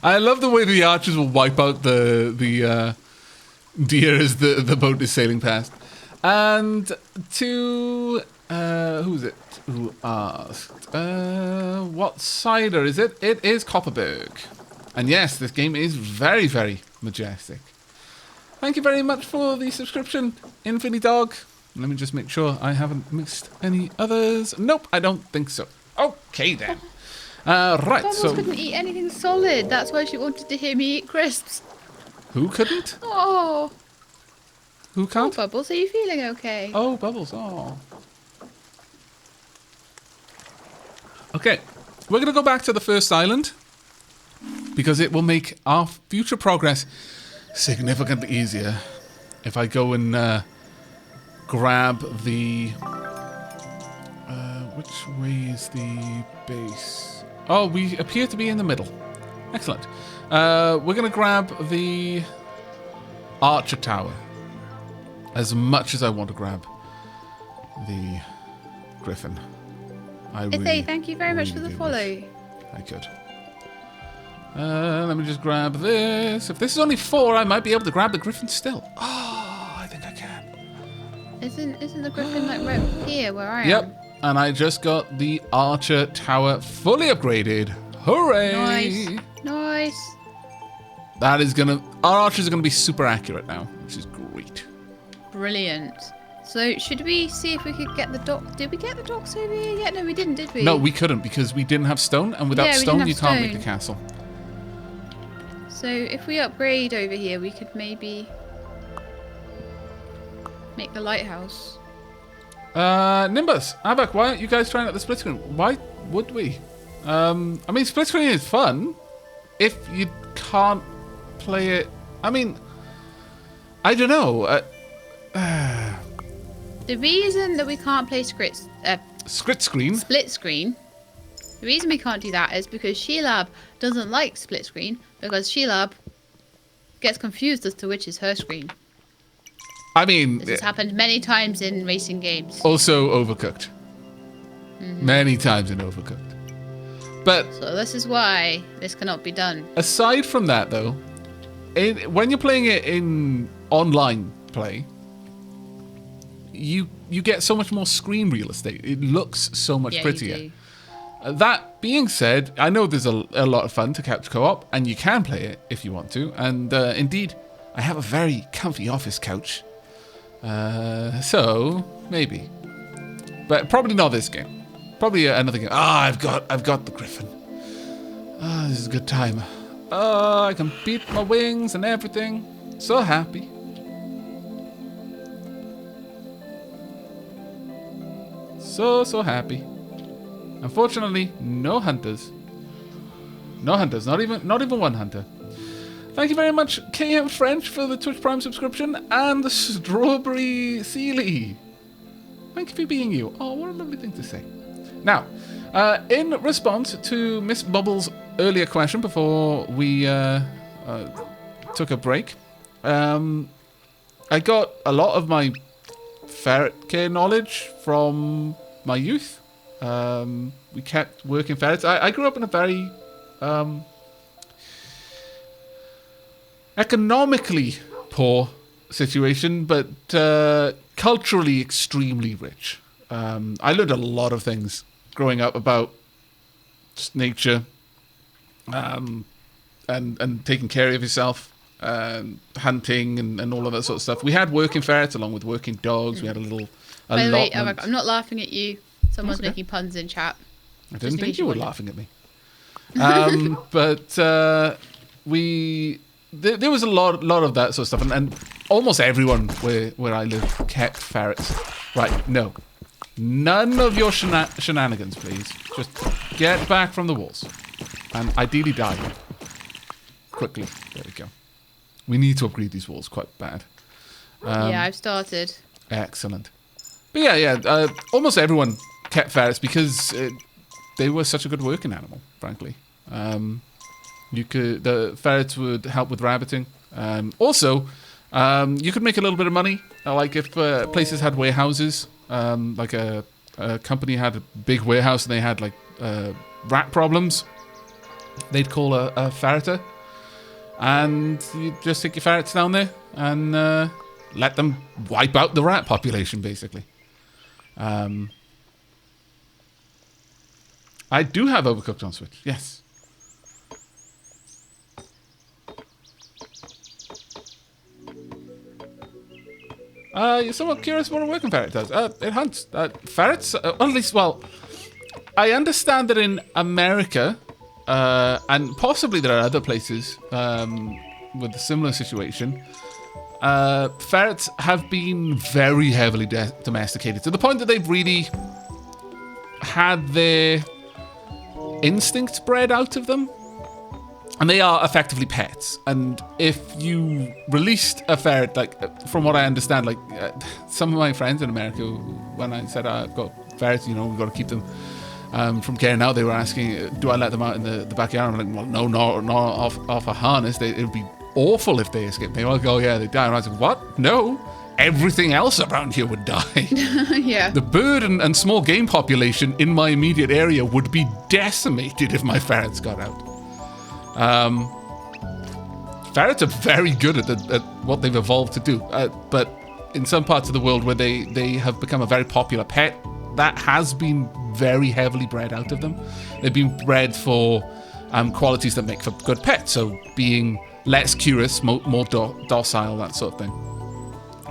I love the way the archers will wipe out the deer as the boat is sailing past. And to who's it? Who asked? What cider is it? It is Copperberg. And yes, this game is very, very majestic. Thank you very much for the subscription, Infinity Dog. Let me just make sure I haven't missed any others. Nope, I don't think so. Okay then. Right, Bubbles so couldn't eat anything solid. That's why she wanted to hear me eat crisps. who couldn't? Oh. Who Oh, can't? Bubbles, are you feeling okay? Oh, Bubbles. Oh. Okay, we're going to go back to the first island because it will make our future progress significantly easier if I go and grab the... which way is the base? Oh, we appear to be in the middle. Excellent. We're going to grab the Archer Tower as much as I want to grab the Griffin. Ithay, thank you very much for the follow. I could. Let me just grab this. If this is only 4, I might be able to grab the Griffin still. Oh, I think I can. Isn't the Griffin like right here where I am? Yep. And I just got the Archer Tower fully upgraded. Hooray! Nice. Nice. That is gonna... Our archers are gonna be super accurate now, which is great. Brilliant. So, should we see if we could get the dock? Did we get the docks over here yet? No, we didn't, did we? No, we couldn't because we didn't have stone, and without stone, you can't make the castle. So, if we upgrade over here, we could maybe make the lighthouse. Nimbus, Aavak, why aren't you guys trying out the split screen? Why would we? I mean, split screen is fun if you can't play it. I mean, I don't know. The reason that we can't play Split screen? split screen, the reason we can't do that is because Shelab doesn't like split screen because Shelab gets confused as to which is her screen. I mean... This has happened many times in racing games. Also Overcooked. Many times in Overcooked. But... So this is why this cannot be done. Aside from that, though, when you're playing it in online play, you get so much more screen real estate. It looks so much prettier. You do. That being said, I know there's a lot of fun to couch co-op, and you can play it if you want to. And indeed, I have a very comfy office couch. So maybe, but probably not this game. Probably another game. I've got the Griffin. This is a good time. I can beat my wings and everything. So happy. So happy. Unfortunately, no hunters. No hunters. Not even one hunter. Thank you very much, KM French, for the Twitch Prime subscription and the Strawberry Sealy. Thank you for being you. Oh, what a lovely thing to say. Now, in response to Miss Bubbles' earlier question before we took a break, I got a lot of my ferret care knowledge from my youth. We kept working ferrets. I grew up in a very... economically poor situation, but culturally extremely rich. I learned a lot of things growing up about just nature and taking care of yourself, hunting and all of that sort of stuff. We had working ferrets along with working dogs. We had a little By the way, I'm not laughing at you. Someone's okay. making puns in chat. I didn't think you were laughing at me. But there was a lot of that sort of stuff, and almost everyone where I live kept ferrets. Right, no. None of your shenanigans, please. Just get back from the walls. And ideally die. Quickly. There we go. We need to upgrade these walls quite bad. Yeah, I've started. Excellent. But yeah, almost everyone kept ferrets because they were such a good working animal, frankly. The ferrets would help with rabbiting. Also, you could make a little bit of money. Like if places had warehouses, like a company had a big warehouse and they had like rat problems, they'd call a ferreter and you just take your ferrets down there and let them wipe out the rat population, basically. I do have Overcooked on Switch, yes. You're somewhat curious what a working ferret does. It hunts. Ferrets, at least, well, I understand that in America, and possibly there are other places with a similar situation, ferrets have been very heavily domesticated to the point that they've really had their instincts bred out of them. And they are effectively pets. And if you released a ferret, like, from what I understand, like, some of my friends in America, when I said I've got ferrets, you know, we've got to keep them from getting out, they were asking, do I let them out in the backyard? I'm like, well, no, not off a harness. It would be awful if they escaped. They all go, yeah, they die. And I was like, what? No. Everything else around here would die. Yeah. The bird and small game population in my immediate area would be decimated if my ferrets got out. Ferrets are very good at what they've evolved to do, but in some parts of the world where they have become a very popular pet, that has been very heavily bred out of them. They've been bred for qualities that make for good pets, so being less curious, more docile, that sort of thing.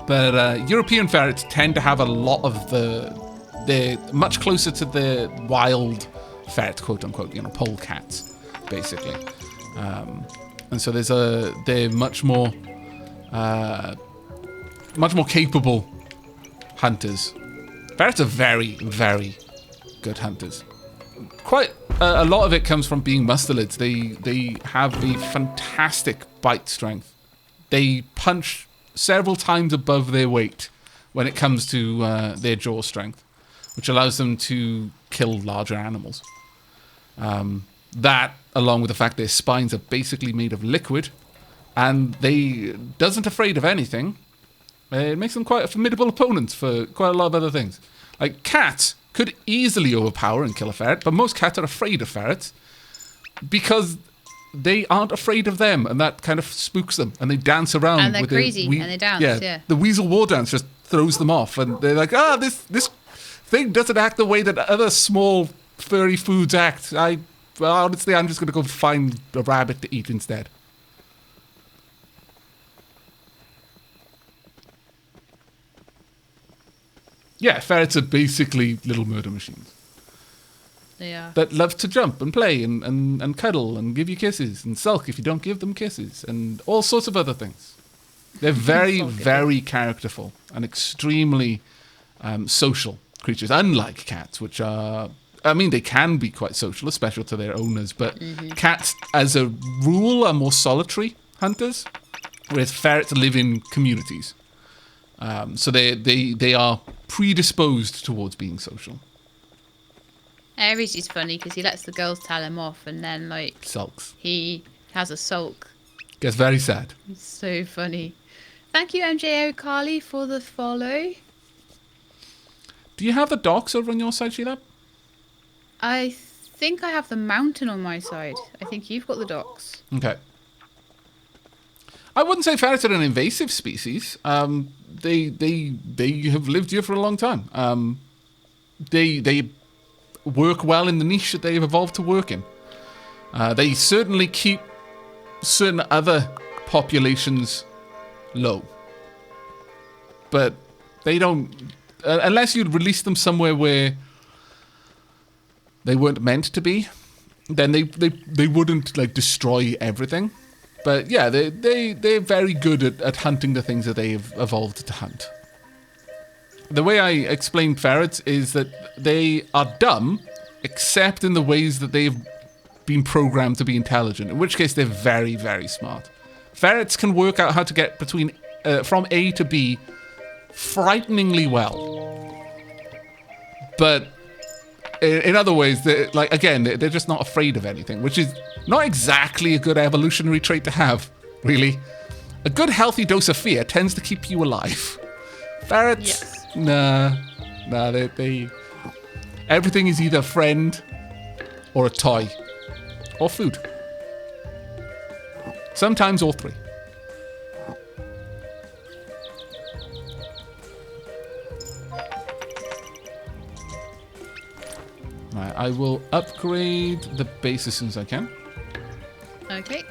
But European ferrets tend to have a lot of they're much closer to the wild ferret, quote unquote, you know, polecats, basically. And so they're much more capable hunters. Ferrets are very, very good hunters. Quite a lot of it comes from being mustelids. They have a fantastic bite strength. They punch several times above their weight when it comes to their jaw strength, which allows them to kill larger animals. That, along with the fact their spines are basically made of liquid, and they doesn't afraid of anything, it makes them quite a formidable opponent for quite a lot of other things. Like, cats could easily overpower and kill a ferret, but most cats are afraid of ferrets because they aren't afraid of them, and that kind of spooks them, and they dance around. And they're with crazy, and they dance, yeah. The weasel war dance just throws them off, and they're like, this thing doesn't act the way that other small furry foods act. Well, honestly, I'm just going to go find a rabbit to eat instead. Yeah, ferrets are basically little murder machines. They are. That love to jump and play and cuddle and give you kisses and sulk if you don't give them kisses and all sorts of other things. They're very, very characterful and extremely social creatures, unlike cats, which are... I mean, they can be quite social, especially to their owners, but cats, as a rule, are more solitary hunters, whereas ferrets live in communities. So they are predisposed towards being social. Aries is funny because he lets the girls tell him off, and then, like... Sulks. He has a sulk. Gets very sad. It's so funny. Thank you, MJ O'Carly, for the follow. Do you have the docks over on your side, Sheila? I think I have the mountain on my side. I think you've got the docks. Okay. I wouldn't say ferrets are an invasive species. They have lived here for a long time. They work well in the niche that they've evolved to work in. They certainly keep certain other populations low. But they don't... unless you'd release them somewhere where they weren't meant to be, then they wouldn't, like, destroy everything. But yeah, they're very good at hunting the things that they've evolved to hunt. The way I explain ferrets is that they are dumb, except in the ways that they've been programmed to be intelligent, in which case they're very, very smart. Ferrets can work out how to get from A to B frighteningly well. But in other ways, they're just not afraid of anything, which is not exactly a good evolutionary trait to have, really. A good healthy dose of fear tends to keep you alive. Ferrets, yes. Nah, they everything is either a friend or a toy or food. Sometimes all three. Right, I will upgrade the base as soon as I can. Okay.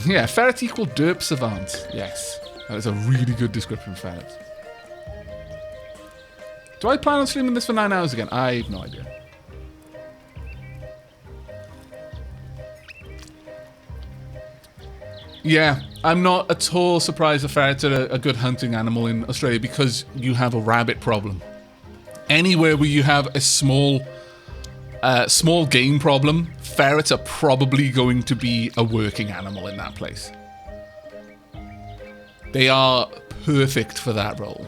Yeah, ferret equal derp savant. Yes, that is a really good description of ferrets. Do I plan on streaming this for 9 hours again? I have no idea. Yeah, I'm not at all surprised the ferrets are a good hunting animal in Australia because you have a rabbit problem. Anywhere where you have a small game problem, ferrets are probably going to be a working animal in that place. They are perfect for that role.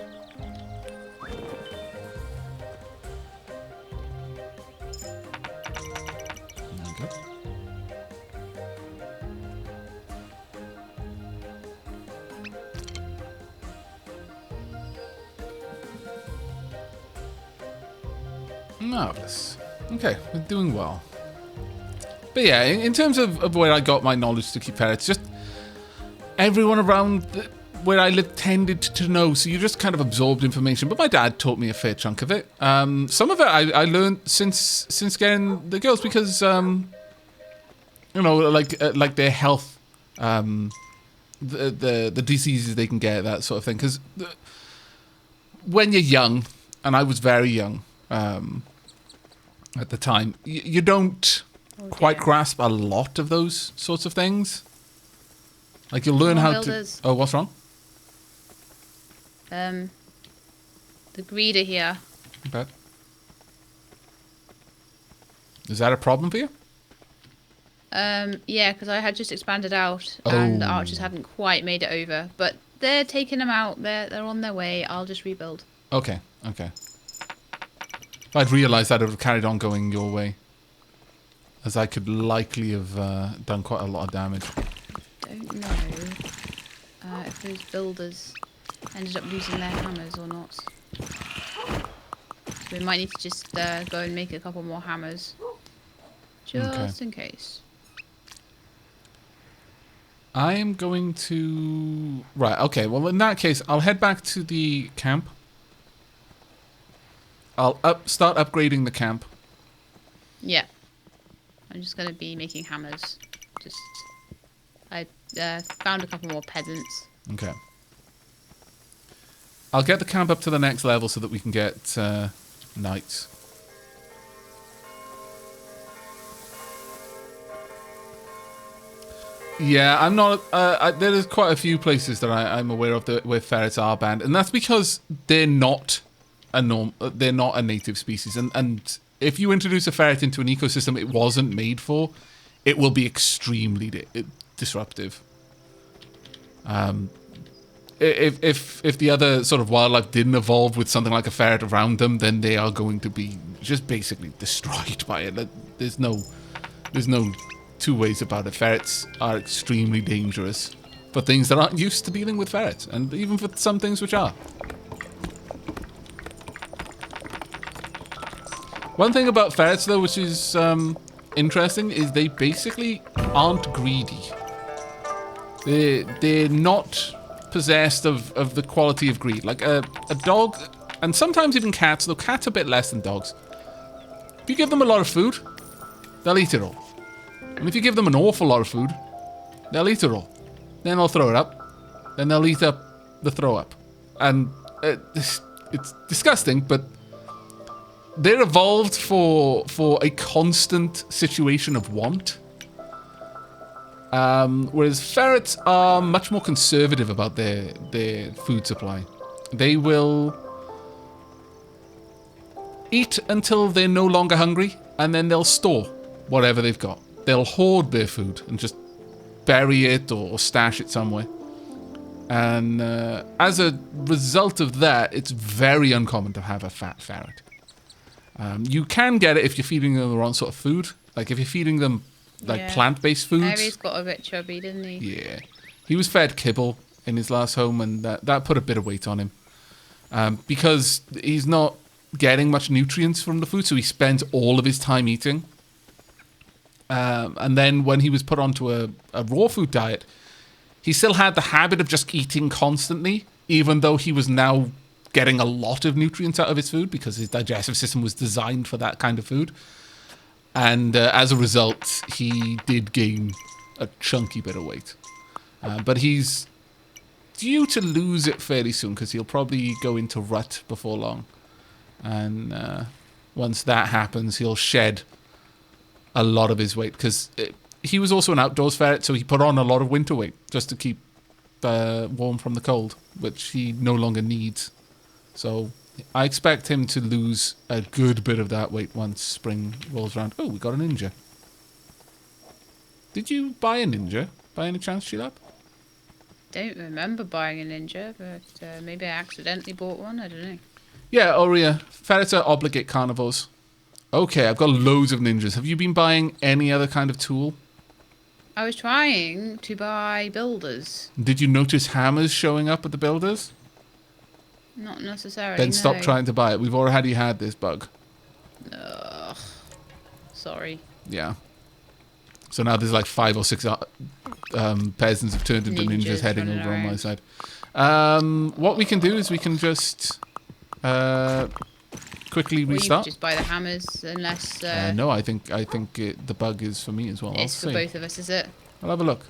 Marvelous. Okay, we're doing well. But yeah, in terms of where I got my knowledge to keep ferrets, just everyone around where I lived tended to know, so you just kind of absorbed information. But my dad taught me a fair chunk of it. Some of it I learned since getting the girls because, you know, like their health, the diseases they can get, that sort of thing. Because when you're young, and I was very young, at the time, you don't quite grasp a lot of those sorts of things. Like you'll learn how to. Oh, what's wrong? The greeder here. Okay. Is that a problem for you? Yeah, because I had just expanded out and the archers hadn't quite made it over, but they're taking them out. They're on their way. I'll just rebuild. Okay. Okay. I'd realised that it would have carried on going your way, as I could likely have done quite a lot of damage. Don't know if those builders ended up losing their hammers or not. So we might need to just go and make a couple more hammers, just in case. I am going to... Right, okay, well in that case, I'll head back to the camp. I'll start upgrading the camp. Yeah. I'm just going to be making hammers. I found a couple more peasants. Okay. I'll get the camp up to the next level so that we can get knights. Yeah, I'm not... there is quite a few places that I'm aware of where ferrets are banned, and that's because they're not they're not a native species, and if you introduce a ferret into an ecosystem it wasn't made for, it will be extremely disruptive. If the other sort of wildlife didn't evolve with something like a ferret around them, then they are going to be just basically destroyed by it. There's no two ways about it. Ferrets are extremely dangerous for things that aren't used to dealing with ferrets, and even for some things which are. One thing about ferrets, though, which is interesting, is they basically aren't greedy. They're not possessed of the quality of greed. Like a dog, and sometimes even cats, though cats are a bit less than dogs. If you give them a lot of food, they'll eat it all. And if you give them an awful lot of food, they'll eat it all. Then they'll throw it up. Then they'll eat up the throw up. And it's disgusting, but they're evolved for a constant situation of want. Whereas ferrets are much more conservative about their food supply. They will eat until they're no longer hungry, and then they'll store whatever they've got. They'll hoard their food and just bury it or stash it somewhere. And as a result of that, it's very uncommon to have a fat ferret. You can get it if you're feeding them the wrong sort of food. Like if you're feeding them plant-based foods. Harry's got a bit chubby, didn't he? Yeah. He was fed kibble in his last home, and that put a bit of weight on him. Because he's not getting much nutrients from the food, so he spends all of his time eating. And then when he was put onto a raw food diet, he still had the habit of just eating constantly, even though he was now getting a lot of nutrients out of his food because his digestive system was designed for that kind of food. And as a result, he did gain a chunky bit of weight. But he's due to lose it fairly soon because he'll probably go into rut before long. And once that happens, he'll shed a lot of his weight because he was also an outdoors ferret, so he put on a lot of winter weight just to keep warm from the cold, which he no longer needs. So I expect him to lose a good bit of that weight once spring rolls around. Oh, we got a ninja. Did you buy a ninja by any chance, Shelab? Don't remember buying a ninja, but maybe I accidentally bought one. I don't know. Yeah, Aurea. Ferrets are obligate carnivores. Okay, I've got loads of ninjas. Have you been buying any other kind of tool? I was trying to buy builders. Did you notice hammers showing up at the builders? Not necessarily. Then stop no. trying to buy it. We've already had this bug. Ugh. Sorry. Yeah. So now there's like 5 or 6 peasants have turned into ninjas heading over on my side. What we can do is we can just quickly restart. You just buy the hammers, unless. No, I think the bug is for me as well. It's for both of us, is it? I'll have a look.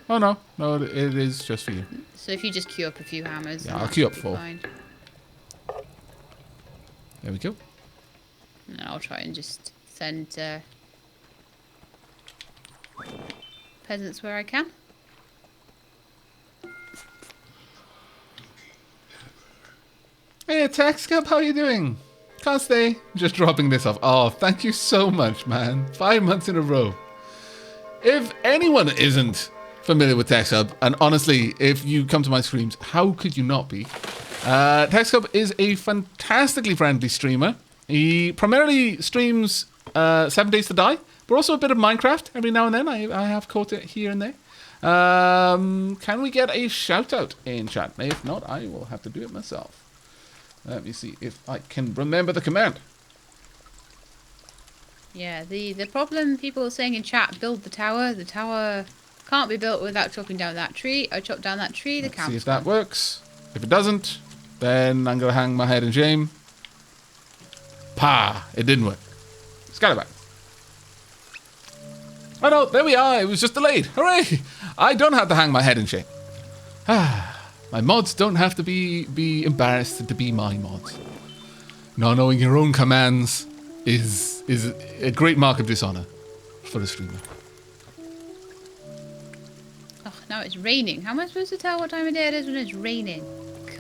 Oh no, it is just for you. So if you just queue up a few hammers. Yeah, I'll queue up 4. Fine. There we go. And I'll try and just send peasants where I can. Hey, Tex Cup, how are you doing? Can't stay. Just dropping this off. Oh, thank you so much, man. 5 months in a row. If anyone isn't familiar with TechSub, and honestly, if you come to my streams, how could you not be? TechSub is a fantastically friendly streamer. He primarily streams 7 Days to Die, but also a bit of Minecraft every now and then. I have caught it here and there. Can we get a shout out in chat? If not, I will have to do it myself. Let me see if I can remember the command. Yeah, the problem people are saying in chat, build the tower. The tower can't be built without chopping down that tree. I chop down that tree, the Let's see if that works. If it doesn't, then I'm going to hang my head in shame. Pa! It didn't work. Scalaback. Oh no, there we are. It was just delayed. Hooray! I don't have to hang my head in shame. My mods don't have to be embarrassed to be my mods. Not knowing your own commands is a great mark of dishonor for a streamer. Oh, now it's raining. How am I supposed to tell what time of day it is when it's raining?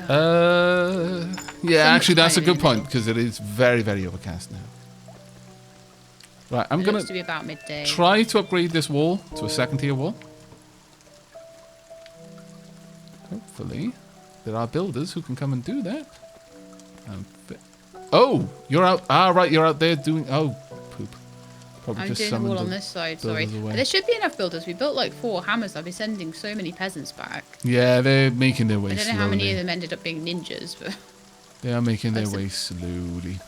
God. Yeah, actually that's a good point because it is very, very overcast now. Right, I'm going to be about midday. Try to upgrade this wall to a 2nd tier wall. Hopefully, there are builders who can come and do that. Oh, you're out. Ah, right, you're out there doing. Oh, poop. Probably I'm just doing the wall on this side. Sorry, there should be enough builders. We built like 4 hammers. I'll be sending so many peasants back. Yeah, they're making their way. I don't know how many of them ended up being ninjas, but they are making their way slowly.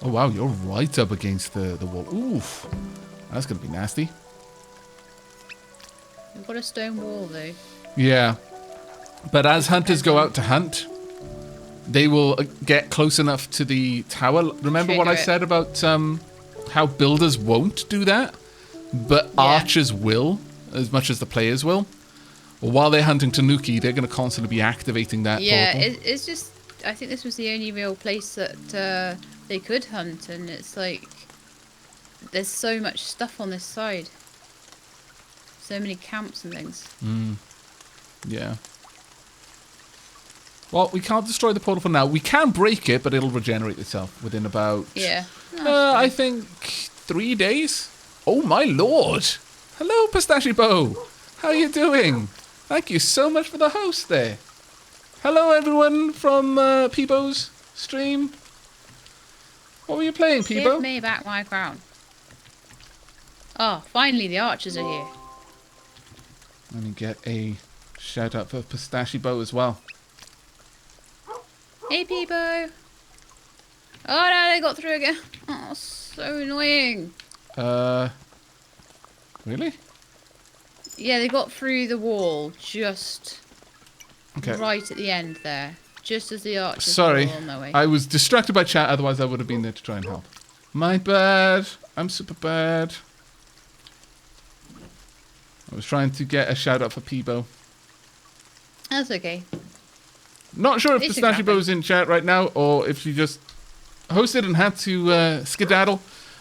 Oh wow, you're right up against the wall. Oof. That's going to be nasty. We've got a stone wall though. Yeah. But as hunters go out to hunt, they will get close enough to the tower. Remember what I said about how builders won't do that? But archers will, as much as the players will. Well, while they're hunting Tanuki, they're going to constantly be activating that portal. Yeah, it's just... I think this was the only real place that they could hunt, and it's like... There's so much stuff on this side. So many camps and things. Yeah. Well, we can't destroy the portal for now. We can break it, but it'll regenerate itself within about... Yeah. I think 3 days. Oh, my lord. Hello, Pistachio Bow. How are you doing? Thank you so much for the host there. Hello, everyone from Peebo's stream. What were you playing, Peebo? Give me back my crown. Oh, finally the archers are here. Let me get a Shout out for Pistachio as well. Hey, Peebo. Oh no, they got through again. Oh, so annoying. Really? Yeah, they got through the wall just Okay. right at the end there. Just as the archers Sorry, were all on their way. I was distracted by chat, otherwise I would have been there to try and help. My bad. I'm super bad. I was trying to get a shout out for Peebo. That's okay. Not sure if They should Pistachio grab it. is in chat right now, or if she just hosted and had to skedaddle.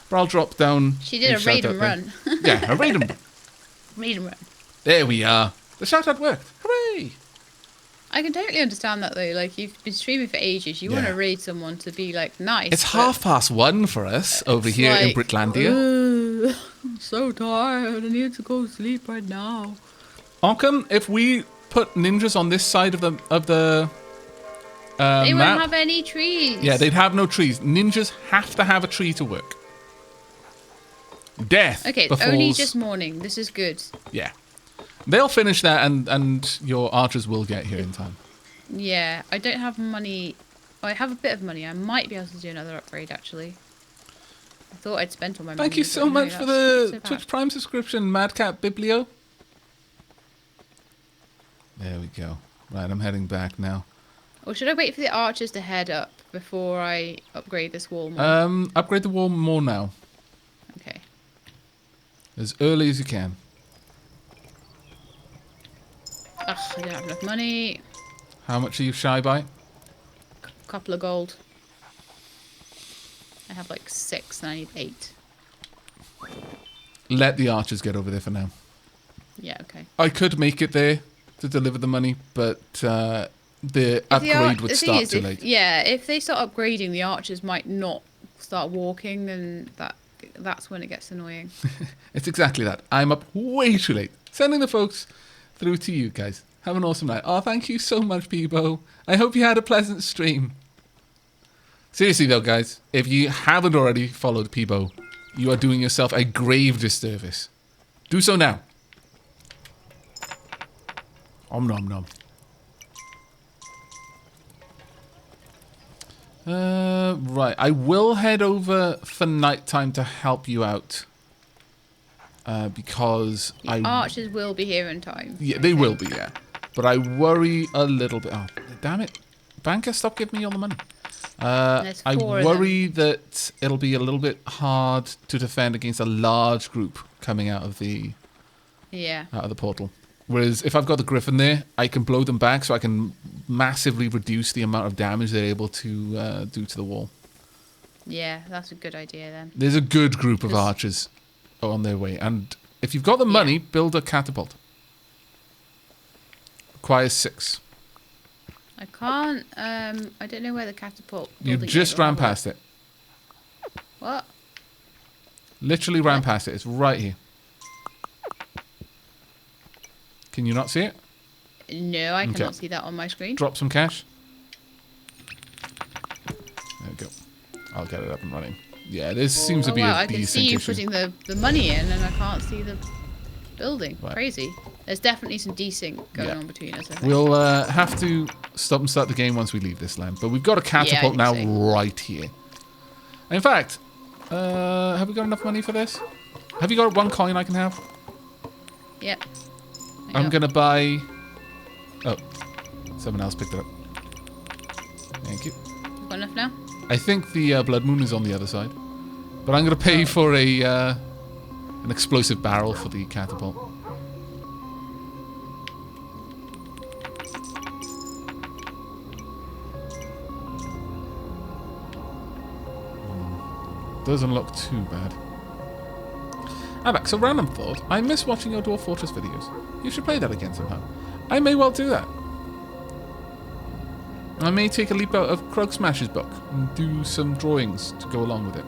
But I'll drop down. She did a shout raid out and there. run. Yeah, a raid and run. Raid and run. There we are. The shout out worked. Hooray! I can totally understand that though. Like, you've been streaming for ages. You want Yeah. to raid someone to be like nice. It's but 1:30 for us over it's here in like, Britlandia. "Ugh, I'm so tired. I need to go sleep right now. Arkham, if we put ninjas on this side of the They map, won't have any trees. yeah, they'd have no trees. Ninjas have to have a tree to work. Death. Okay, it's befalls, only just morning. This is good. Yeah, they'll finish that, and your archers will get here in time. Yeah, I don't have money. Oh, I have a bit of money. I might be able to do another upgrade actually. I thought I'd spent all my money. Thank you but so no, much for that's the not so bad. Twitch Prime subscription, Madcat Biblio. There we go. Right, I'm heading back now. Or should I wait for the archers to head up before I upgrade this wall more? Upgrade the wall more now, Okay. as early as you can. Ugh, I don't have enough money. How much are you shy by? Couple of gold. I have like 6 and I need 8. Let the archers get over there for now. Yeah, okay. I could make it there to deliver the money, but the upgrade would start too late. Yeah, if they start upgrading, the archers might not start walking, and that's when it gets annoying. It's exactly that. I'm up way too late. Sending the folks through to you guys. Have an awesome night. Oh, thank you so much, Peebo. I hope you had a pleasant stream. Seriously though, guys, if you haven't already followed Peebo, you are doing yourself a grave disservice. Do so now. Om nom nom. Right, I will head over for nighttime to help you out. Because The archers will be here in time. Yeah, they will be, yeah. But I worry a little bit. Oh, damn it. Banker, stop giving me all the money. There's I 4 of worry that it'll be a little bit hard to defend against a large group coming out of the Yeah. portal. Whereas if I've got the Griffin there, I can blow them back so I can massively reduce the amount of damage they're able to do to the wall. Yeah, that's a good idea then. There's a good group of This- archers on their way. And if you've got the money, build a catapult. Requires 6. I can't, I don't know where the catapult You building just is. ran past it. What? Literally ran past it. It's right here. Can you not see it? No, I Okay. cannot see that on my screen. Drop some cash. There we go. I'll get it up and running. Yeah, this seems to be wow, a I can see decent you issue. putting the money in and I can't see the building. Right. Crazy. There's definitely some desync going Yeah. on between us, I think. We'll have to stop and start the game once we leave this land. But we've got a catapult I now think so. right here. In fact, have we got enough money for this? Have you got 1 coin I can have? Yep. I'm going to buy... Oh, someone else picked it up. Thank you. You've got enough now? I think the Blood Moon is on the other side. But I'm going to pay for a an explosive barrel for the catapult. Doesn't look too bad. Aavak, so random thought. I miss watching your Dwarf Fortress videos. You should play that again somehow. I may well do that. I may take a leap out of Krog Smash's book and do some drawings to go along with it.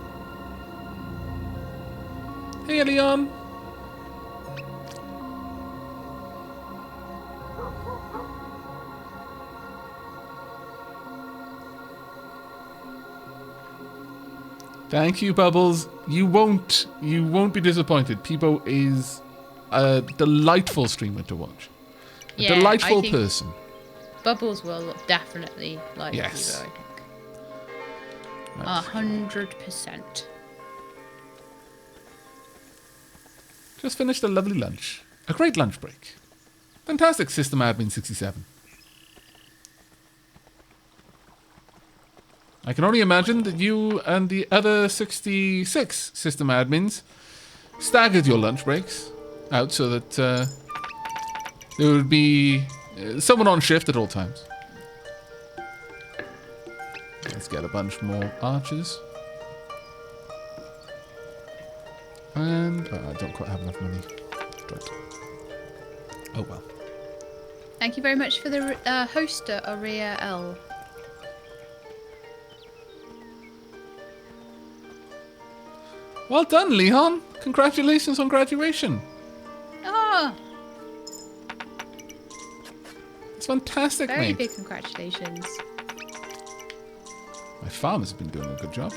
Hey, Leon. Thank you, Bubbles. You won't be disappointed. Peebo is a delightful streamer to watch. Yeah, delightful I think person. Bubbles will definitely like Yes. you, I think. 100%. Just finished a lovely lunch. A great lunch break. Fantastic, System Admin 67. I can only imagine that you and the other 66 System Admins staggered your lunch breaks out so that there would be someone on shift at all times. Let's get a bunch more archers. And I don't quite have enough money. Right. Oh well. Thank you very much for the hoster, Aurea L. Well done, Leon. Congratulations on graduation. Oh, It's fantastic, very mate. big congratulations. My farmers have been doing a good job.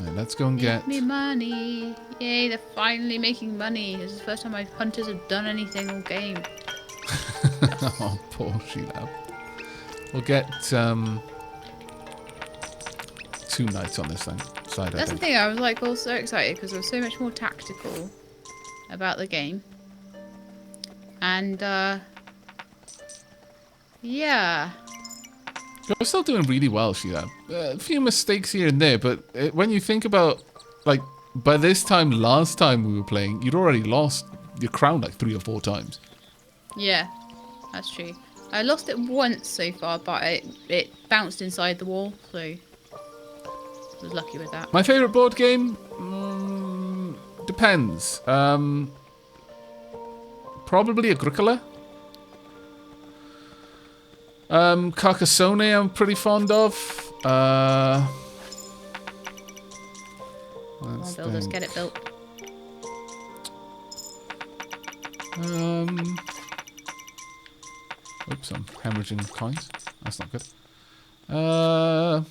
Right, let's go and get... Make me money. Yay, they're finally making money. This is the first time my hunters have done anything all game. Oh, poor Shelab. We'll get 2 knights on this side. That's the thing, I was like all so excited because I was so much more tactical about the game. And yeah. You're still doing really well, Shelab. A few mistakes here and there, but when you think about, like, by this time last time we were playing, you'd already lost your crown like 3 or 4 times. Yeah, that's true. I lost it once so far, but it bounced inside the wall, so I was lucky with that. My favourite board game? Depends. Probably Agricola. Carcassonne I'm pretty fond of. Come on, builders, get it built. Oops, I'm hemorrhaging coins. That's not good. I'm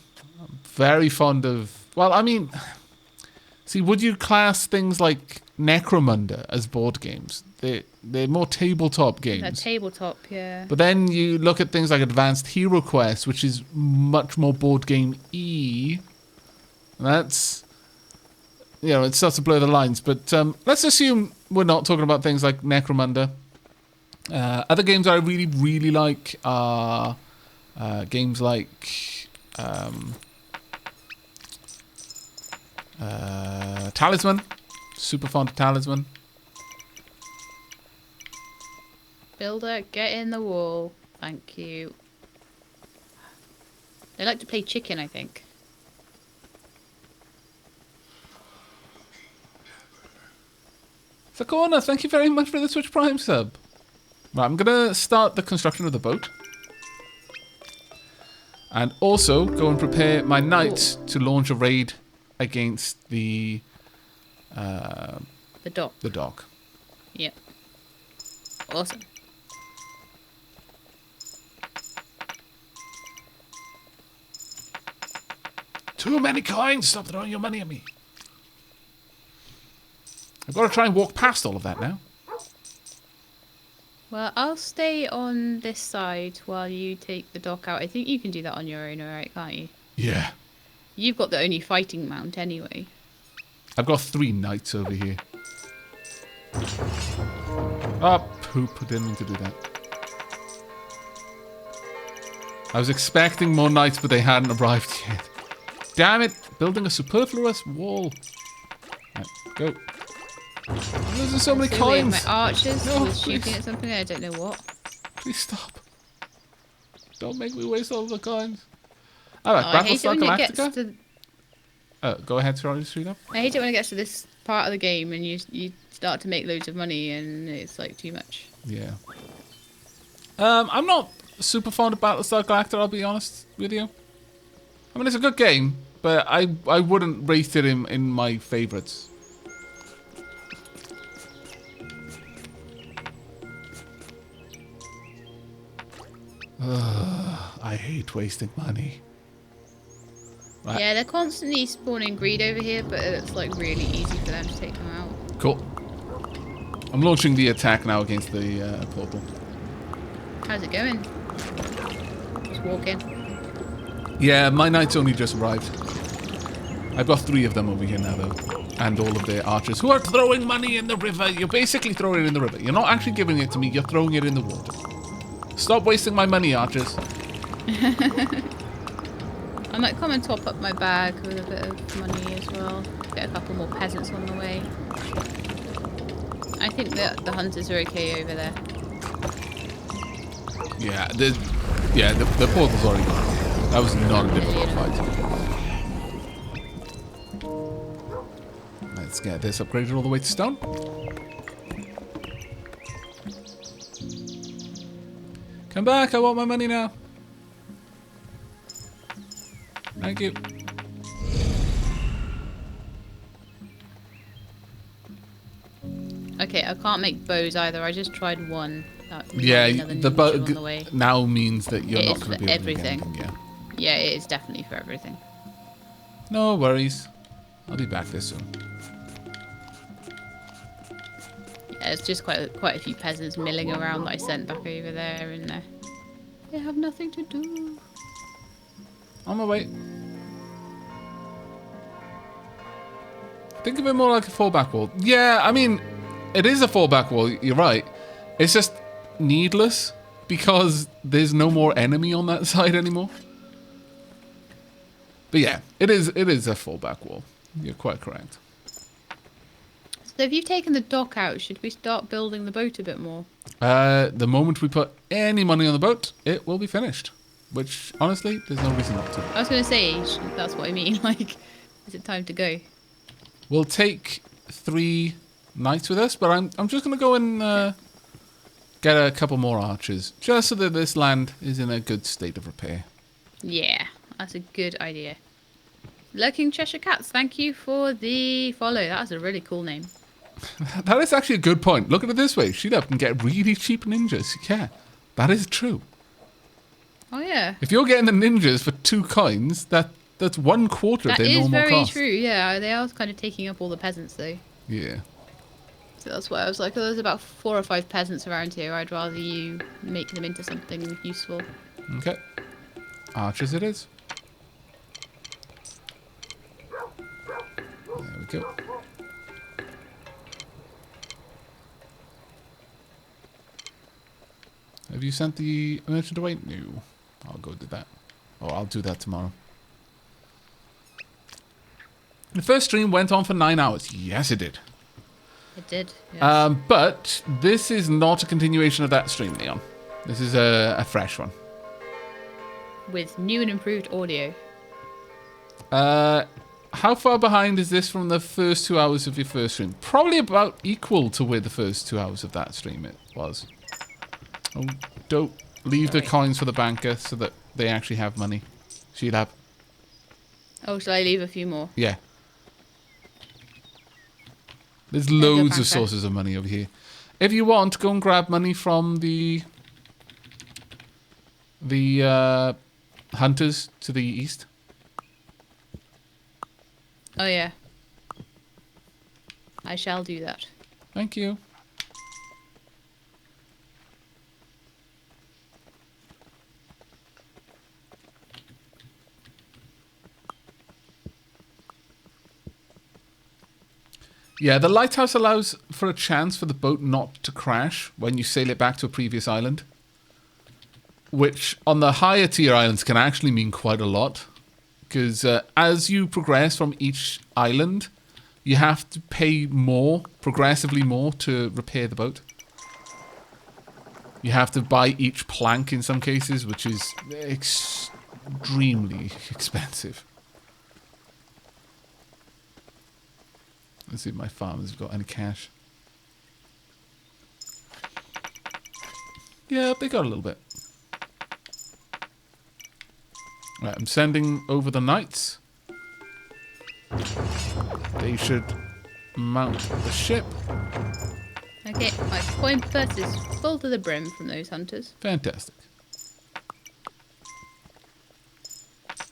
very fond of... Well, I mean... See, would you class things like Necromunda as board games? They're more tabletop games. That tabletop, yeah. But then you look at things like Advanced Hero Quest, which is much more board game-y. That's... You know, it starts to blur the lines. But let's assume we're not talking about things like Necromunda. Other games I really, really like are games like Talisman. Super fond of Talisman. Builder, get in the wall. Thank you. They like to play chicken, I think. Sakona, thank you very much for the Twitch Prime sub. Right, I'm going to start the construction of the boat. And also go and prepare my knights to launch a raid against the dock. The dock. Yep. Awesome. Too many coins! Stop throwing your money at me. I've got to try and walk past all of that now. Well, I'll stay on this side while you take the dock out. I think you can do that on your own, alright, can't you? Yeah. You've got the only fighting mount anyway. I've got 3 knights over here. Oh, poop. I didn't mean to do that. I was expecting more knights, but they hadn't arrived yet. Damn it. Building a superfluous wall. Right, go. There's so many coins. My archers No, was shooting please. at something, I don't know what. Please stop. Don't make me waste all the coins. Alright, I hate it Battlestar when it gets Galactica. to... Go ahead, sorry, up. I hate it when it gets to this part of the game and you start to make loads of money and it's like too much. Yeah. I'm not super fond of Battlestar Galactica, I'll be honest with you. I mean, it's a good game, but I wouldn't rate it in my favourites. I hate wasting money. Right. Yeah, they're constantly spawning greed over here, but it's like really easy for them to take them out. Cool. I'm launching the attack now against the portal. How's it going? Just walk in. Yeah, my knights only just arrived. I've got 3 of them over here now, though. And all of their archers who are throwing money in the river. You're basically throwing it in the river. You're not actually giving it to me. You're throwing it in the water. Stop wasting my money, archers. I might come and top up my bag with a bit of money as well. Get a couple more peasants on the way. I think that the hunters are okay over there. Yeah, the portal's already gone. That was not a difficult fight. Let's get this upgraded all the way to stone. Come back, I want my money now. Thank you. Okay, I can't make bows either. I just tried one. Yeah, the bow on the way. now means that you're not going to be able everything. to get anything, Yeah, it is definitely for everything. No worries. I'll be back there soon. Yeah, it's just quite a few peasants milling around that I sent back over there, and they have nothing to do. On my way. Think of it more like a fallback wall. Yeah, I mean, it is a fallback wall, you're right. It's just needless because there's no more enemy on that side anymore. But yeah, it is a fallback wall. You're quite correct. So if you've taken the dock out, should we start building the boat a bit more? The moment we put any money on the boat, it will be finished. Which, honestly, there's no reason not to. I was going to say, that's what I mean. Like, is it time to go? We'll take 3 knights with us, but I'm just going to go and get a couple more archers, just so that this land is in a good state of repair. Yeah, that's a good idea. Lurking Cheshire Cats, thank you for the follow. That's a really cool name. That is actually a good point. Look at it this way. Shelab can get really cheap ninjas. Yeah, that is true. Oh, yeah. If you're getting the ninjas for 2 coins, that's 1/4 of their normal cost. That is very true, yeah. They are kind of taking up all the peasants, though. Yeah. So that's why I was like, oh, there's about 4 or 5 peasants around here. I'd rather you make them into something useful. Okay. Archers it is. There we go. Have you sent the merchant away? No. I'll go do that. Or I'll do that tomorrow. The first stream went on for 9 hours. Yes, it did. It did, yes. But this is not a continuation of that stream, Leon. This is a fresh one. With new and improved audio. How far behind is this from the first 2 hours of your first stream? Probably about equal to where the first 2 hours of that stream it was. Oh, don't leave the coins for the banker so that they actually have money. Shelab. Oh, shall I leave a few more? Yeah. There's loads of sources of money over here. If you want, go and grab money from the hunters to the east. Oh, yeah. I shall do that. Thank you. Yeah, the lighthouse allows for a chance for the boat not to crash when you sail it back to a previous island. Which, on the higher tier islands, can actually mean quite a lot. Because as you progress from each island, you have to pay more, progressively more, to repair the boat. You have to buy each plank in some cases, which is extremely expensive. Let's see if my farmers have got any cash. Yeah, they got a little bit. Right, I'm sending over the knights. They should mount the ship. Okay, my coin purse is full to the brim from those hunters. Fantastic.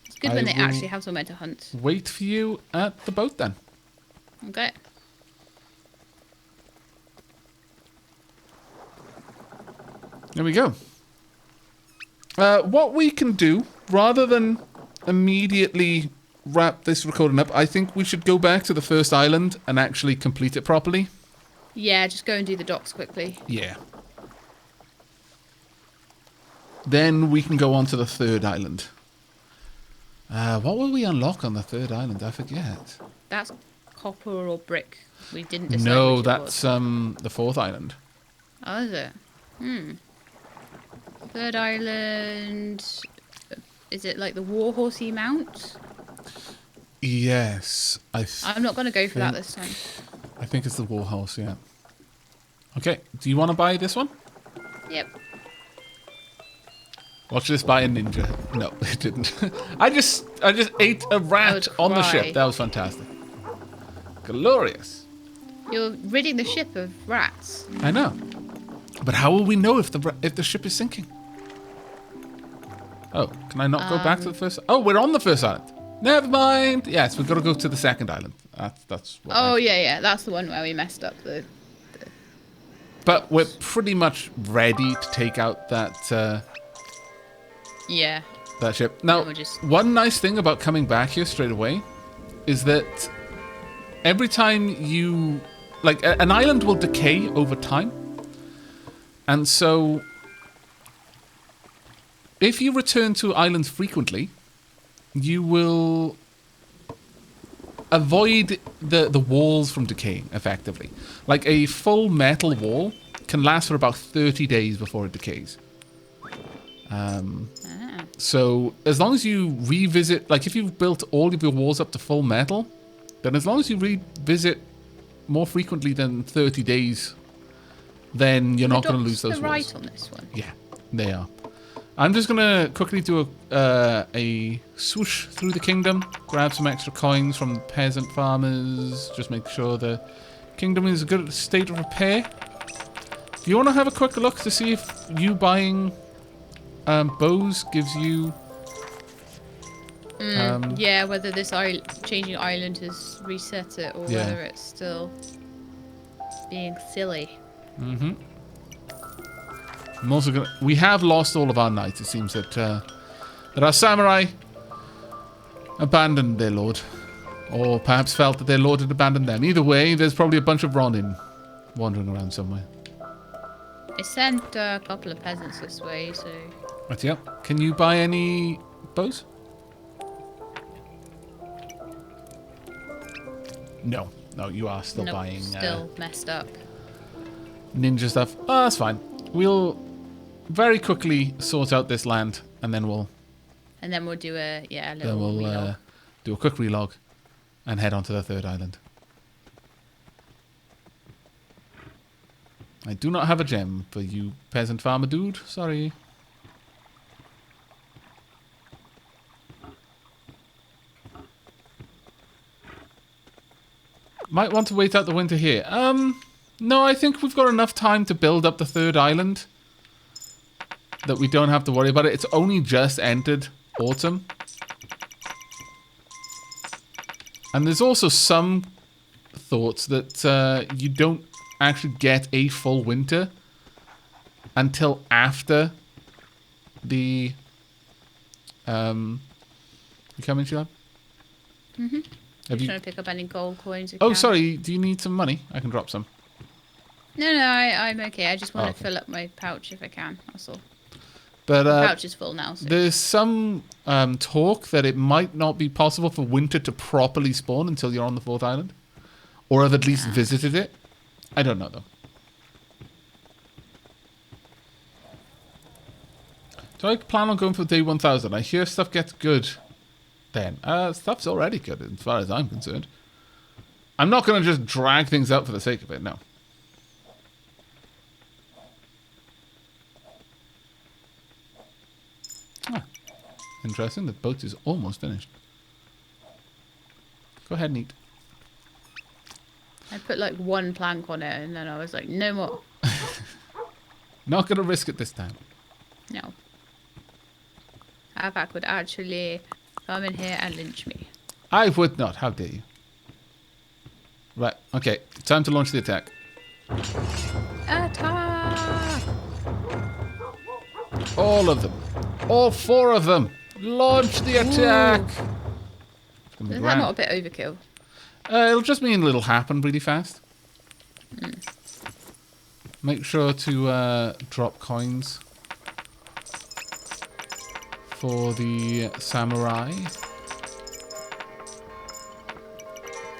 It's good when they actually have somewhere to hunt. Wait for you at the boat then. Okay. There we go. What we can do, rather than immediately wrap this recording up, I think we should go back to the first island and actually complete it properly. Yeah, just go and do the docks quickly. Yeah. Then we can go on to the third island. What will we unlock on the third island? I forget. That's copper or brick. We didn't decide. No, which it that's was. the fourth island. Oh, is it? Third island. Is it like the warhorsey mount? Yes, I'm not going to go for that this time. I think it's the warhorse. Yeah. Okay. Do you want to buy this one? Yep. Watch this buy a ninja. No, it didn't. I just ate a rat on the ship. That was fantastic. Glorious. You're ridding the ship of rats. I know. But how will we know if the ship is sinking? Oh, can I not go back to the first? Oh, we're on the first island. Never mind. Yes, we've got to go to the second island. That's what Oh, yeah. That's the one where we messed up the... But we're pretty much ready to take out that... Yeah. That ship. Now, one nice thing about coming back here straight away is that every time you... Like, an island will decay over time. And so... If you return to islands frequently, you will avoid the walls from decaying, effectively. Like, a full metal wall can last for about 30 days before it decays. So, as long as you revisit... Like, if you've built all of your walls up to full metal, then as long as you revisit more frequently than 30 days, then you're not going to lose those walls. Right on this one. Yeah, they are. I'm just going to quickly do a swoosh through the kingdom, grab some extra coins from the peasant farmers, just make sure the kingdom is in a good state of repair. Do you want to have a quick look to see if you buying bows gives you... yeah, whether this changing island has reset it or whether it's still being silly. Mm-hmm. I'm also gonna... We have lost all of our knights. It seems that our samurai abandoned their lord. Or perhaps felt that their lord had abandoned them. Either way, there's probably a bunch of Ronin wandering around somewhere. I sent a couple of peasants this way, so... Right, yeah. Can you buy any bows? No. No, you are still buying... still messed up. Ninja stuff. Oh, that's fine. We'll very quickly sort out this land, and then we'll... And then we'll do a, little then we'll relog. Do a quick relog and head on to the third island. I do not have a gem for you, peasant farmer dude. Sorry. Might want to wait out the winter here. No, I think we've got enough time to build up the third island that we don't have to worry about it. It's only just entered autumn. And there's also some thoughts that you don't actually get a full winter until after the... You coming, Shelab? Mm-hmm. Have you trying to pick up any gold coins? Oh, sorry. Do you need some money? I can drop some. No, I'm okay. I just want to fill up my pouch if I can. That's all. But the pouch is full now. So. There's some talk that it might not be possible for winter to properly spawn until you're on the fourth island. Or have at least visited it. I don't know, though. Do I plan on going for day 1000? I hear stuff gets good then. Stuff's already good as far as I'm concerned. I'm not going to just drag things out for the sake of it, no. Interesting, the boat is almost finished. Go ahead, Neat. I put like one plank on it and then I was like, no more. Not going to risk it this time. No. Aavak would actually come in here and lynch me. I would not, how dare you. Right, okay, time to launch the attack. Attack! All of them. All 4 of them. Launch the attack. Is that not a bit overkill? It'll just mean it'll happen really fast. Make sure to drop coins for the samurai.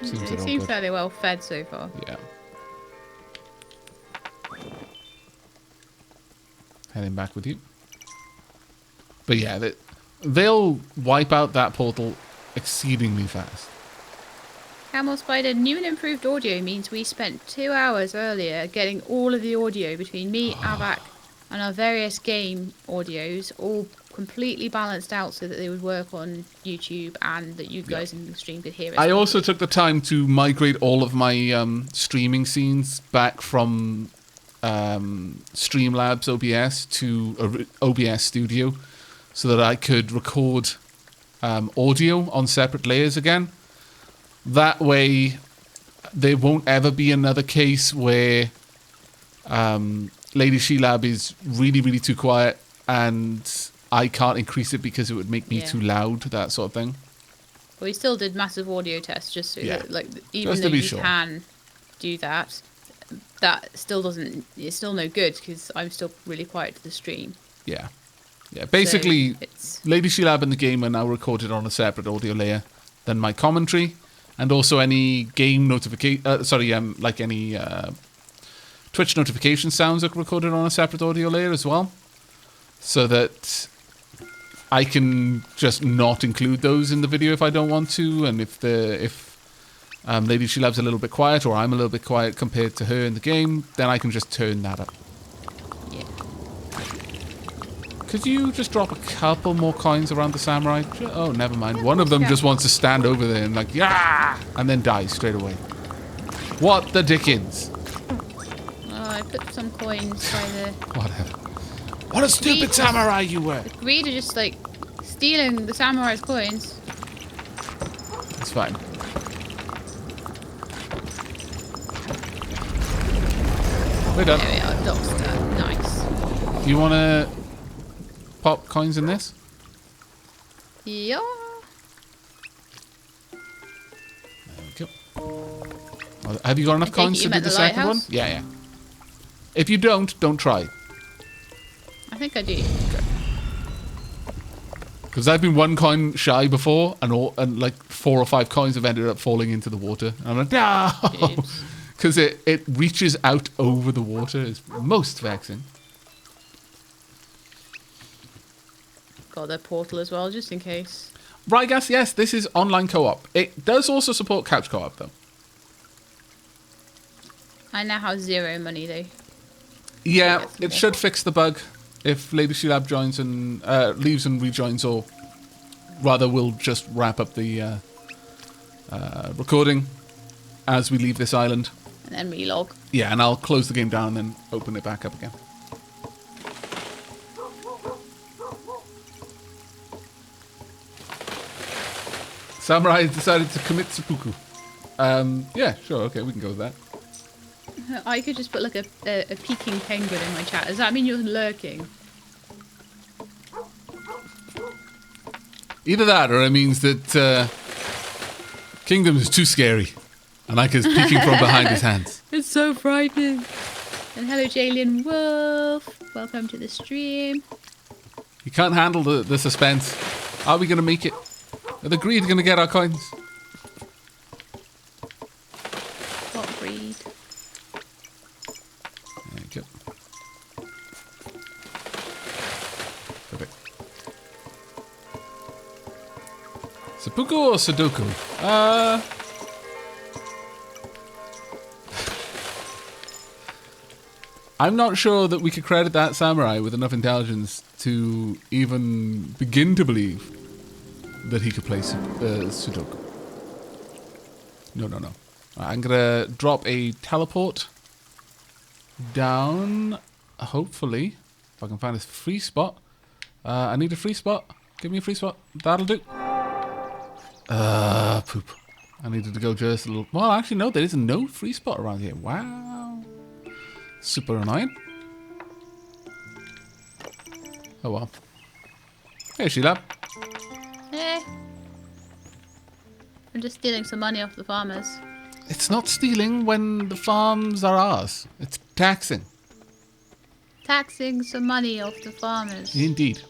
It seems fairly well fed so far. Yeah. Heading back with you. But yeah, they'll wipe out that portal exceedingly fast. Camel Spider, new and improved audio means we spent 2 hours earlier getting all of the audio between me, Aavak, and our various game audios all completely balanced out so that they would work on YouTube and that you guys in the stream could hear it. I also took the time to migrate all of my streaming scenes back from Streamlabs OBS to OBS Studio so that I could record audio on separate layers again. That way, there won't ever be another case where Lady Shelab is really, really too quiet and I can't increase it because it would make me too loud, that sort of thing. Well, we still did massive audio tests just so that, like, even just though you sure. can do that, that still doesn't, it's still no good because I'm still really quiet to the stream. Yeah. Yeah, basically, so Lady Shelab and the game are now recorded on a separate audio layer than my commentary. And also any game notification, like any Twitch notification sounds are recorded on a separate audio layer as well. So that I can just not include those in the video if I don't want to. And if Lady Shelab's a little bit quiet or I'm a little bit quiet compared to her in the game, then I can just turn that up. Yeah. Could you just drop a couple more coins around the samurai? Oh, never mind. One of them just wants to stand over there and like, yeah, and then die straight away. What the dickens? Oh, I put some coins by the... Whatever. What a stupid samurai you were. The greed are just like stealing the samurai's coins. It's fine. We're done. There we are, Doctor. Nice. Do you want to pop coins in this? Yeah. There we go. Well, have you got enough coins to do the second one? Yeah, yeah. If you don't try. I think I do. Okay. Because I've been 1 coin shy before, and like 4 or 5 coins have ended up falling into the water. And I'm like, no! Because it reaches out over the water. It's most vexing. Got the portal as well, just in case. Right, guys, yes, this is online co-op. It does also support couch co-op, though. I now have 0 money, though. Yeah, it should fix the bug if Lady Shelab joins and leaves and rejoins, or rather, we'll just wrap up the recording as we leave this island. And then relog. Yeah, and I'll close the game down and then open it back up again. Samurai has decided to commit seppuku. Yeah, sure, okay, we can go with that. I could just put like a peeking penguin in my chat. Does that mean you're lurking? Either that, or it means that Kingdom is too scary. And Ike is peeking from behind his hands. It's so frightening. And hello, Jalen Wolf. Welcome to the stream. You can't handle the suspense. Are we going to make it? Are the greed going to get our coins? What greed? There you go. Perfect. Seppuku or Sudoku? I'm not sure that we could credit that samurai with enough intelligence to even begin to believe that he could play Sudoku. No. I'm going to drop a teleport down, hopefully, if I can find a free spot. I need a free spot. Give me a free spot. That'll do. Poop. I needed to go just a little... Well, actually, no, there is no free spot around here. Wow. Super annoying. Oh well. Hey, Shelab. Eh. I'm just stealing some money off the farmers. It's not stealing when the farms are ours. It's taxing. Taxing some money off the farmers. Indeed.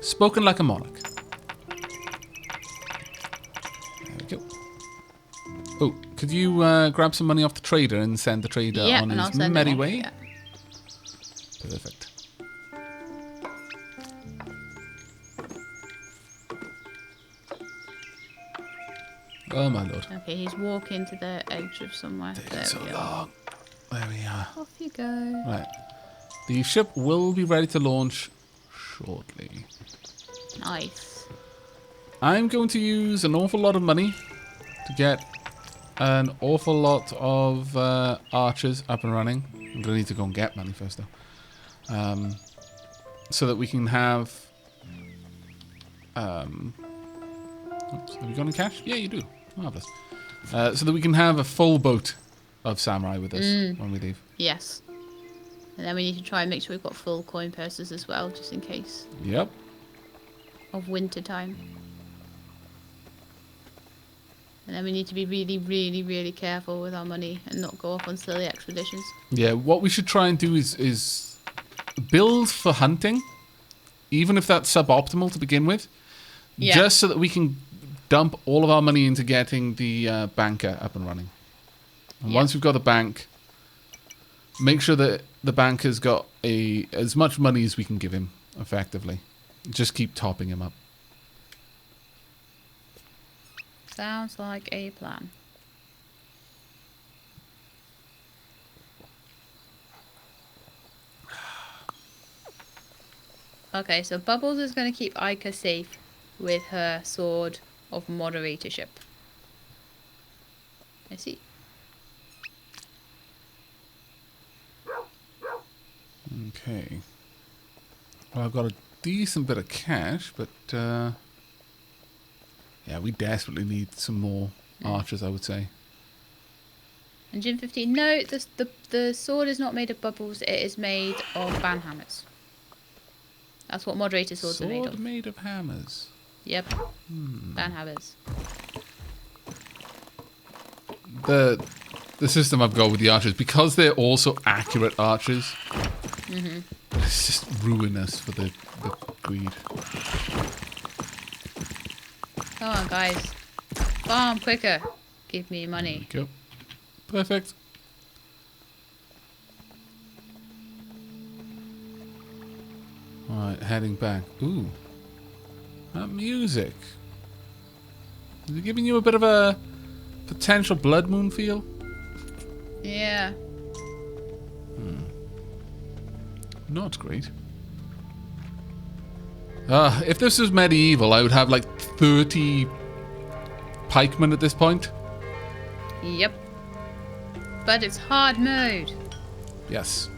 Spoken like a monarch. There we go. Oh, could you grab some money off the trader and send the trader on and I'll his send merry it off, way? yeah. Perfect. Oh my lord. Okay, he's walking to the edge of somewhere. Taking There so we long. There we are. Off you go. Right. The ship will be ready to launch shortly. Nice. I'm going to use an awful lot of money to get an awful lot of archers up and running. I'm going to need to go and get money first, though. So that we can have... oops, have you got any cash? Yeah, you do. Marvellous. So that we can have a full boat of samurai with us when we leave. Yes. And then we need to try and make sure we've got full coin purses as well, just in case Yep. of winter time. And then we need to be really, really, really careful with our money and not go off on silly expeditions. Yeah, what we should try and do is build for hunting, even if that's suboptimal to begin with, Yeah. just so that we can dump all of our money into getting the banker up and running. And Yeah. once we've got the bank, make sure that the banker's got as much money as we can give him, effectively. Just keep topping him up. Sounds like a plan. Okay, so Bubbles is going to keep Ica safe with her sword of moderatorship. I see. Okay. Well, I've got a decent bit of cash, but yeah, we desperately need some more archers, I would say. And Gym 15, no, the sword is not made of bubbles, it is made of banhammers. That's what moderator swords are made Sword of. made of hammers. Yep, banhammers. The system I've got with the archers, because they're also accurate archers, it's just ruinous for the greed. Come on, guys. Farm quicker. Give me money. There we go. Perfect. Alright, heading back. Ooh. That music. Is it giving you a bit of a potential Blood Moon feel? Yeah. Not great. If this was medieval, I would have like 30 pikemen at this point. Yep. But it's hard mode. Yes.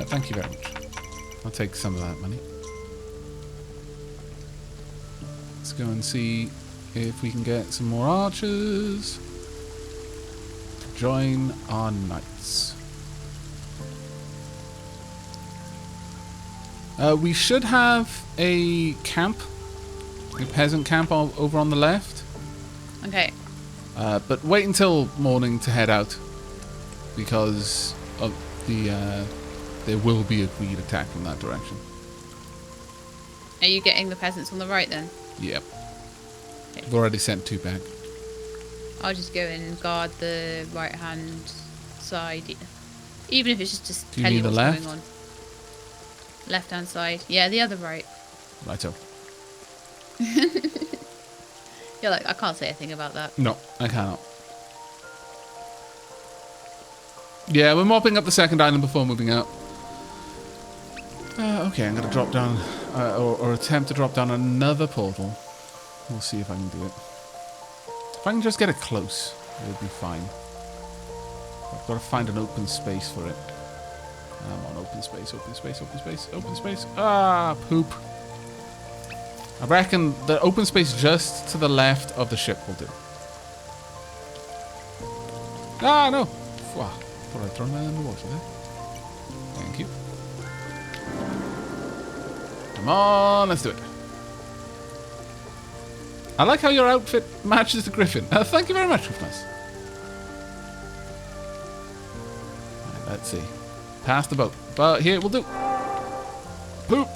Thank you very much. I'll take some of that money. Let's go and see if we can get some more archers to join our knights. We should have a camp, a peasant camp over on the left. Okay. But wait until morning to head out, because of the there will be a greed attack from that direction. Are you getting the peasants on the right then? Yep. Okay. I've already sent 2 back. I'll just go and guard the right hand side. Even if it's just Do you tell you mean the what's left? going on. Left hand side. Yeah, the other right. Righto. You're like, I can't say a thing about that. No, I cannot. Yeah, we're mopping up the second island before moving out. Okay, I'm going to drop down, or attempt to drop down another portal. We'll see if I can do it. If I can just get it close, it would be fine. I've got to find an open space for it. I'm on open space, open space, open space, open space. Ah, poop. I reckon the open space just to the left of the ship will do. Ah, no. Wow. Thought I'd thrown that in the water there. Thank you. Come on, let's do it. I like how your outfit matches the griffin. Thank you very much, Nice. Right, let's see. Past the boat. But here, we'll do. Poop.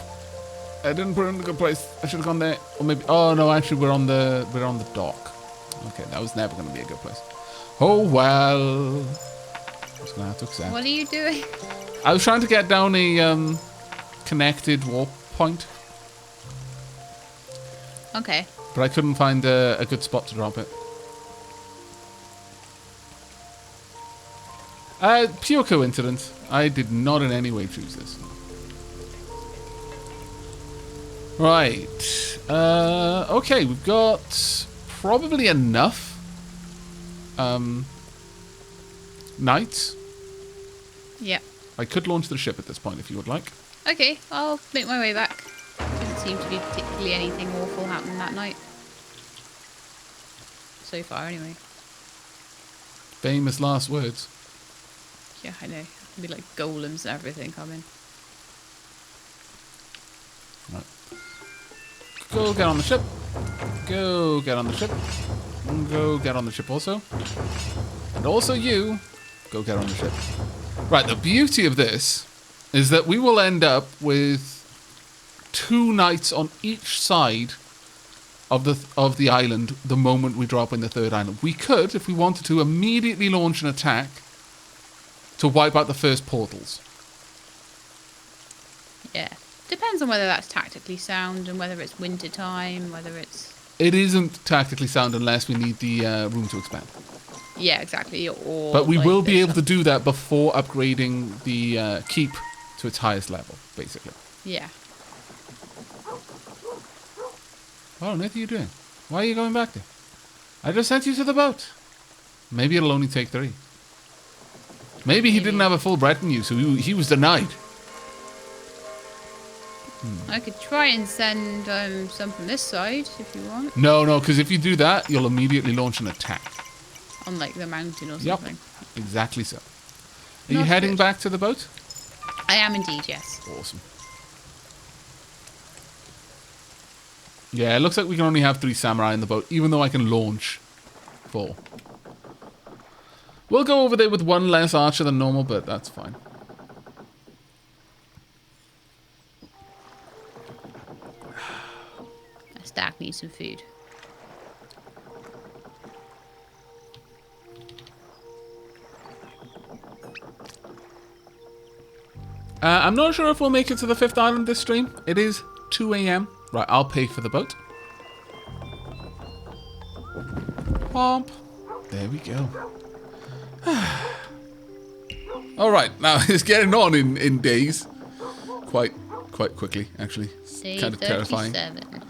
I didn't put it in a good place. I should have gone there. Or maybe. Oh no, actually, we're on the dock. Okay, that was never going to be a good place. Oh well. I'm just gonna have to accept. What are you doing? I was trying to get down a connected warp point. Okay. But I couldn't find a good spot to drop it. Pure coincidence. I did not in any way choose this. Right. Okay, we've got probably enough knights. Yeah. I could launch the ship at this point if you would like. Okay, I'll make my way back. Didn't seem to be particularly anything awful happening that night. So far, anyway. Famous last words. Yeah, I know. It'll be like golems and everything coming. Right. Go get on the ship. Go get on the ship. Go get on the ship also. And also you, go get on the ship. Right, the beauty of this is that we will end up with 2 knights on each side of the island the moment we drop in the 3rd island. We could, if we wanted to, immediately launch an attack to wipe out the first portals. Yeah. Depends on whether that's tactically sound and whether it's winter time, whether it's... It isn't tactically sound unless we need the room to expand. Yeah, exactly. Or but we like will be able to do that before upgrading the keep to its highest level, basically. Yeah. What on earth are you doing? Why are you going back there? I just sent you to the boat. Maybe it'll only take 3. Maybe he didn't have a full retinue, so he was denied. I could try and send some from this side if you want. No, because if you do that, you'll immediately launch an attack. On like the mountain or Yep, something. exactly so. Are you Not heading good. back to the boat? I am indeed, yes. Awesome. Yeah, it looks like we can only have 3 samurai in the boat, even though I can launch 4. We'll go over there with 1 less archer than normal, but that's fine. A stag needs some food. I'm not sure if we'll make it to the 5th island this stream. It is 2 a.m. Right, I'll pay for the boat. Pomp. There we go. Alright, now it's getting on in days. Quite quickly, actually. Day Kind of terrifying. 37.